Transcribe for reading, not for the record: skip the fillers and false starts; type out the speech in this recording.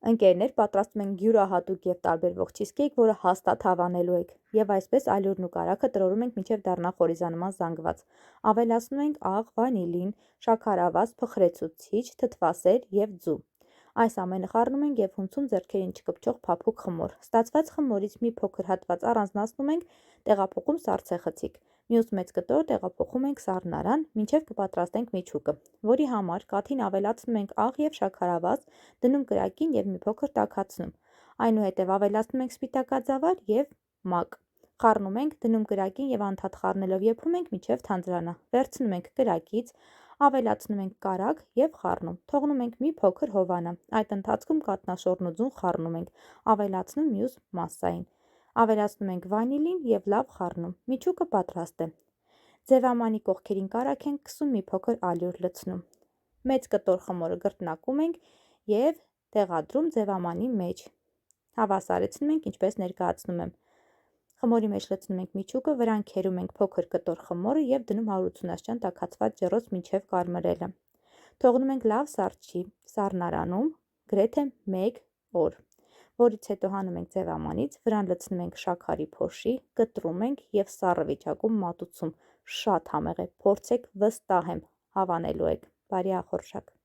Ընկերներ, պատրաստում ենք յուրահատուկ և տարբերվող չիզքեյք, որը հաստատ հավանելու եք, և այսպես ալյուրն ու կարագը տրորում ենք մինչև դառնա խորիզանման զանգված։ Ավելացնում ենք աղ, վանիլին, շաքարավազ, փխրեցուցիչ, թթվասեր և ձու։ Այս ամենը խառնում ենք և հունցում ձեռքերին չկպչող փափուկ խմոր։ Ստացված խմորից մի փոքր հատված առանձնացնում ենք, տեղափոխում սառցեխցիկ։ Մյուս մեծ կտոր տեղափոխում ենք սառնարան, մինչև կպատրաստենք միջուկը, որի համար կաթին ավելացնում ենք աղ և շաքարավազ, դնում կրակին և մի փոքր տաքացնում։ Այնուհետև ավելացնում ենք սպիտակաձավար և մակ։ Խառնում ենք, դնում կրակին և անդադար խառնելով եփում ենք մինչև թանձրանա։ Վերցնում ենք կրակից, ավելացնում ենք կարագ և խառնում։ Թողնում ենք մի փոքր հովանա։ Այդ ընթացքում կաթնաշոռն ու ձուն խառնում ենք, ավելացնում մյուս մասսային։ Ավելացնում ենք վանիլին և լավ խառնում։ Միջուկը պատրաստ է։ Ձևամանի կողքերին կարագ ենք քսում, մի փոքր ալյուր լցնում։ Մեծ կտոր խմորը գրտնակում ենք և տեղադրում ձևամանի մեջ։ Հավասարեցնում ենք, ինչպես ներկայացնում եմ։ Խմորի մեջ լցնում ենք միջուկը, վրան քերում ենք փոքր կտոր խմորը և դնում 180°-յան տաքացված ջրոց մինչև կարմրելը։ Թողնում ենք լավ սառչի սառնարանում գրեթե 1 օր, որից հետո հանում ենք ձևամանից, վրան լցնում ենք շաքարի փոշի, կտրում ենք և սառը վիճակում մատուցում։ Շատ համեղ է, փորձեք, վստահ եմ, հավանելու եք։ Բարի ախորժակ։